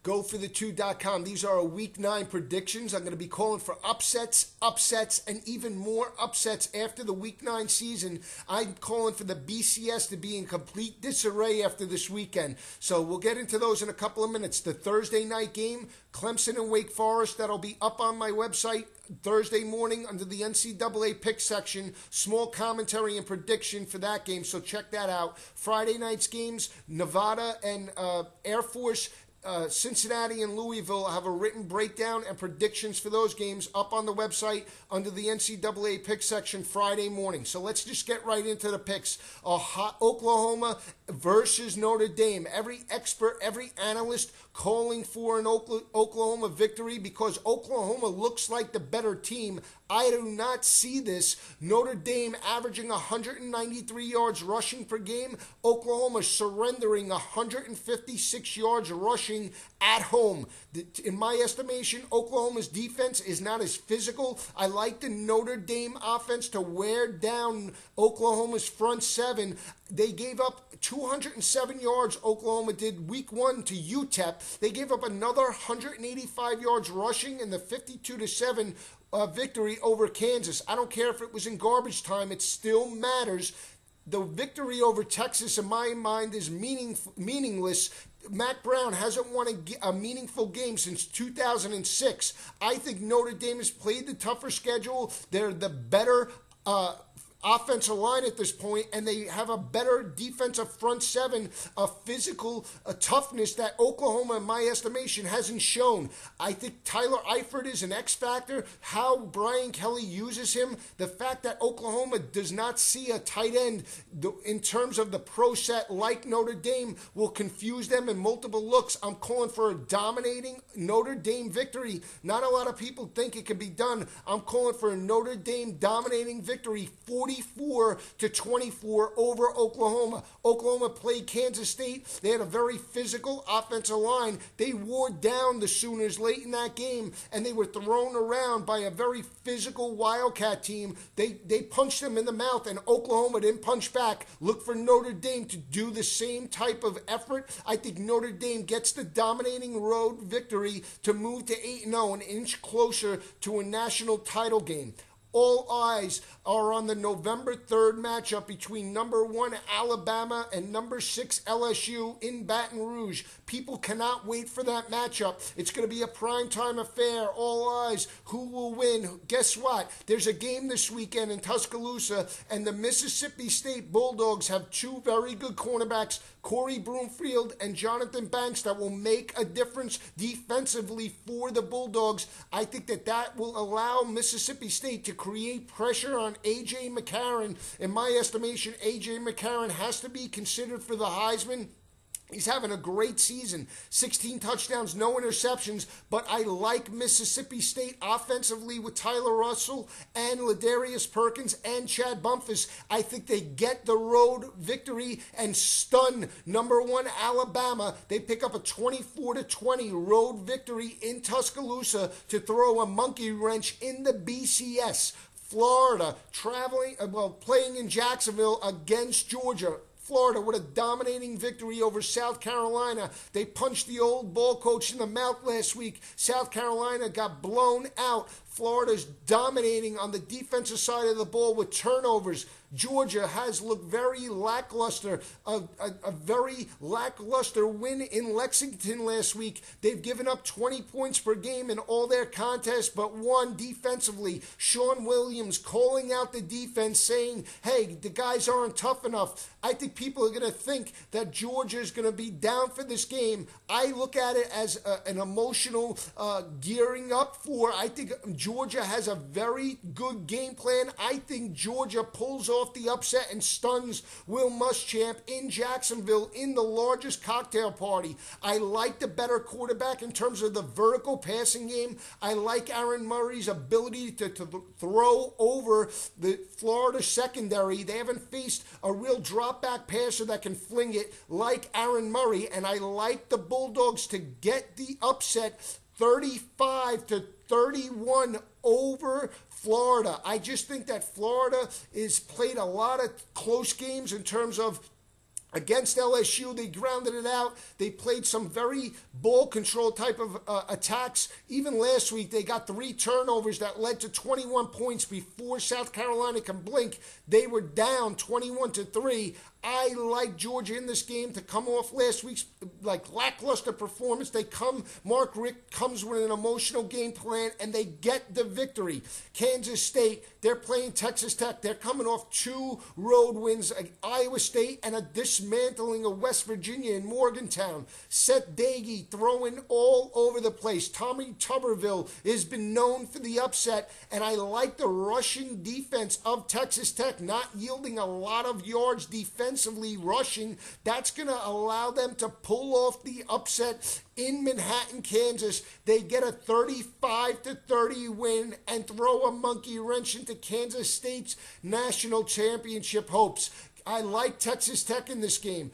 GoForThe2.com. These are our Week 9 predictions. I'm going to be calling for upsets, and even more upsets after the Week 9 season. I'm calling for the BCS to be in complete disarray after this weekend. So we'll get into those in a couple of minutes. The Thursday night game, Clemson and Wake Forest, that'll be up on my website Thursday morning under the NCAA pick section. Small commentary and prediction for that game, so check that out. Friday night's games, Nevada and Air Force, Cincinnati and Louisville. I have a written breakdown and predictions for those games up on the website under the NCAA pick section Friday morning. So let's just get right into the picks. Oklahoma versus Notre Dame. Every expert, every analyst calling for an Oklahoma victory because Oklahoma looks like the better team. I do not see this. Notre Dame averaging 193 yards rushing per game. Oklahoma surrendering 156 yards rushing at home. In my estimation, Oklahoma's defense is not as physical. I like the Notre Dame offense to wear down Oklahoma's front seven. They gave up 207 yards, Oklahoma did week 1 to UTEP. They gave up another 185 yards rushing in the 52-7 victory over Kansas. I don't care if it was in garbage time. It still matters. The victory over Texas, in my mind, is meaningless. Mac Brown hasn't won a meaningful game since 2006. I think Notre Dame has played the tougher schedule. They're the better offensive line at this point, and they have a better defensive front seven, a physical toughness that Oklahoma, in my estimation, hasn't shown. I think Tyler Eifert is an X factor. How Brian Kelly uses him, the fact that Oklahoma does not see a tight end in terms of the pro set like Notre Dame will confuse them in multiple looks. I'm calling for a dominating Notre Dame victory. Not a lot of people think it can be done. I'm calling for a Notre Dame dominating victory, 44-24 over Oklahoma. Oklahoma played Kansas State. They had a very physical offensive line. They wore down the Sooners late in that game, and they were thrown around by a very physical Wildcat team. They punched them in the mouth, and Oklahoma didn't punch back. Look for Notre Dame to do the same type of effort. I think Notre Dame gets the dominating road victory to move to 8-0, an inch closer to a national title game. All eyes are on the November 3rd matchup between number 1 Alabama and number 6 LSU in Baton Rouge. People cannot wait for that matchup. It's going to be a primetime affair. All eyes. Who will win? Guess what? There's a game this weekend in Tuscaloosa, and the Mississippi State Bulldogs have two very good cornerbacks, Corey Broomfield and Jonathan Banks, that will make a difference defensively for the Bulldogs. I think that will allow Mississippi State to create pressure on A.J. McCarron. In my estimation, A.J. McCarron has to be considered for the Heisman. He's having a great season. 16 touchdowns, no interceptions, but I like Mississippi State offensively with Tyler Russell and Ladarius Perkins and Chad Bumphus. I think they get the road victory and stun number 1 Alabama. They pick up a 24-20 road victory in Tuscaloosa to throw a monkey wrench in the BCS. Florida playing in Jacksonville against Georgia. Florida with a dominating victory over South Carolina. They punched the old ball coach in the mouth last week. South Carolina got blown out. Florida's dominating on the defensive side of the ball with turnovers. Georgia has looked very lackluster, a very lackluster win in Lexington last week. They've given up 20 points per game in all their contests but one defensively. Sean Williams calling out the defense, saying, hey, the guys aren't tough enough. I think people are going to think that Georgia is going to be down for this game. I look at it as an emotional gearing up for, I think Georgia has a very good game plan. I think Georgia pulls off the upset and stuns Will Muschamp in Jacksonville in the largest cocktail party. I like the better quarterback in terms of the vertical passing game. I like Aaron Murray's ability to throw over the Florida secondary. They haven't faced a real drop-back passer that can fling it like Aaron Murray, and I like the Bulldogs to get the upset 35-31 over Florida. I just think that Florida has played a lot of close games in terms of Against LSU, they grounded it out. They played some very ball control type of attacks. Even last week, they got 3 turnovers that led to 21 points before South Carolina can blink. They were down 21-3. I like Georgia in this game to come off last week's lackluster performance. Mark Richt comes with an emotional game plan, and they get the victory. Kansas State, they're playing Texas Tech. They're coming off 2 road wins, Iowa State and a dismantling of West Virginia in Morgantown. Seth Dagey throwing all over the place. Tommy Tuberville has been known for the upset, and I like the rushing defense of Texas Tech, not yielding a lot of yards defensively rushing. That's going to allow them to pull off the upset in Manhattan, Kansas. They get a 35-30 win and throw a monkey wrench into Kansas State's national championship hopes. I like Texas Tech in this game.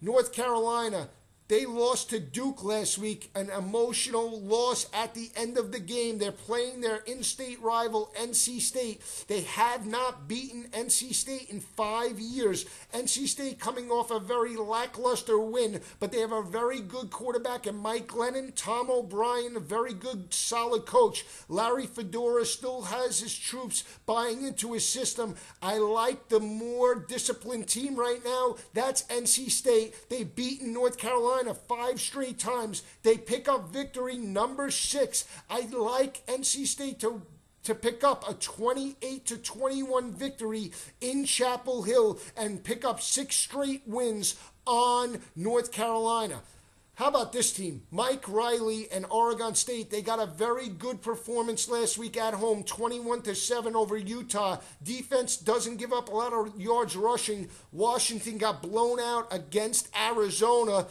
North Carolina, they lost to Duke last week, an emotional loss at the end of the game. They're playing their in-state rival, NC State. They have not beaten NC State in 5 years. NC State coming off a very lackluster win, but they have a very good quarterback in Mike Glennon. Tom O'Brien, a very good, solid coach. Larry Fedora still has his troops buying into his system. I like the more disciplined team right now. That's NC State. They've beaten North Carolina 5 straight times. They pick up victory number 6. I like NC State to pick up a 28-21 victory in Chapel Hill and pick up 6 straight wins on North Carolina. How about this team? Mike Riley and Oregon State, they got a very good performance last week at home, 21-7 over Utah. Defense doesn't give up a lot of yards rushing. Washington got blown out against Arizona.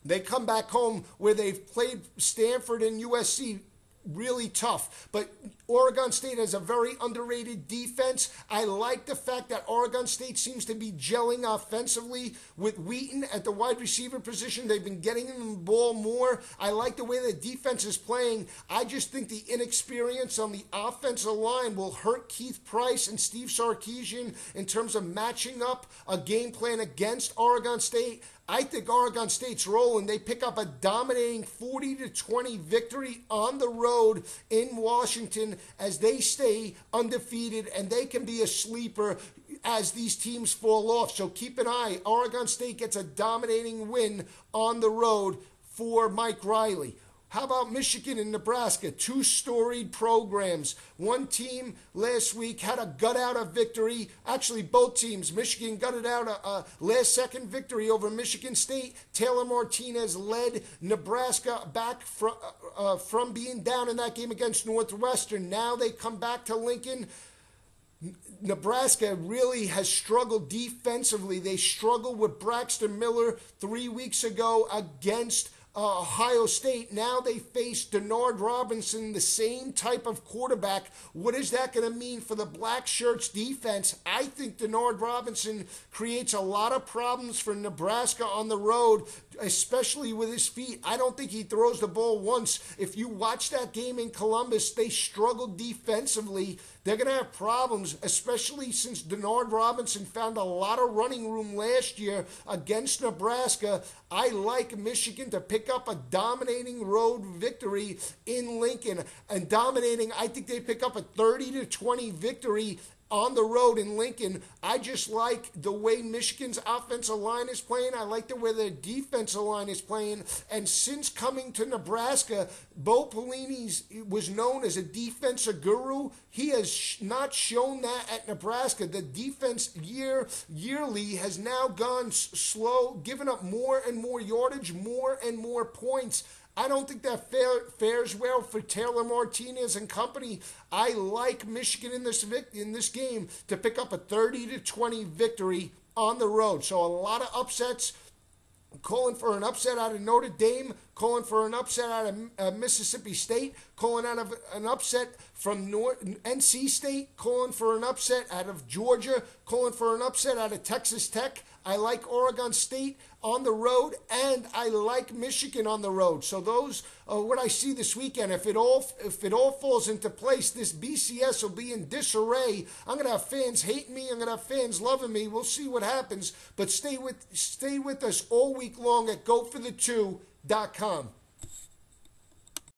They come back home where they've played Stanford and USC really tough. But Oregon State has a very underrated defense. I like the fact that Oregon State seems to be gelling offensively with Wheaton at the wide receiver position. They've been getting him the ball more. I like the way the defense is playing. I just think the inexperience on the offensive line will hurt Keith Price and Steve Sarkisian in terms of matching up a game plan against Oregon State. I think Oregon State's rolling. They pick up a dominating 40-20 victory on the road in Washington as they stay undefeated, and they can be a sleeper as these teams fall off. So keep an eye. Oregon State gets a dominating win on the road for Mike Riley. How about Michigan and Nebraska? 2 storied programs. One team last week had a gut-out of victory. Actually, both teams. Michigan gutted out a last-second victory over Michigan State. Taylor Martinez led Nebraska back from being down in that game against Northwestern. Now they come back to Lincoln. Nebraska really has struggled defensively. They struggled with Braxton Miller 3 weeks ago against Ohio State. Now they face Denard Robinson, the same type of quarterback. What is that going to mean for the Black Shirts defense? I think Denard Robinson creates a lot of problems for Nebraska on the road, especially with his feet. I don't think he throws the ball once. If you watch that game in Columbus, they struggled defensively. They're going to have problems, especially since Denard Robinson found a lot of running room last year against Nebraska. I like Michigan to pick up a dominating road victory in Lincoln. And dominating, I think they pick up a 30-20 victory on the road in Lincoln. I just like the way Michigan's offensive line is playing. I like the way their defensive line is playing. And since coming to Nebraska, Bo Pelini was known as a defensive guru. He has not shown that at Nebraska. The defense yearly has now gone slow, giving up more and more yardage, more and more points. I don't think that fares well for Taylor Martinez and company. I like Michigan in this game to pick up a 30-20 victory on the road. So a lot of upsets. Calling for an upset out of Notre Dame, calling for an upset out of Mississippi State, calling out of an upset from NC State, calling for an upset out of Georgia, calling for an upset out of Texas Tech. I like Oregon State on the road, and I like Michigan on the road. So those are what I see this weekend. If it all falls into place, this BCS will be in disarray. I'm gonna have fans hating me. I'm gonna have fans loving me. We'll see what happens. But stay with us all week long at GoForThe2.com.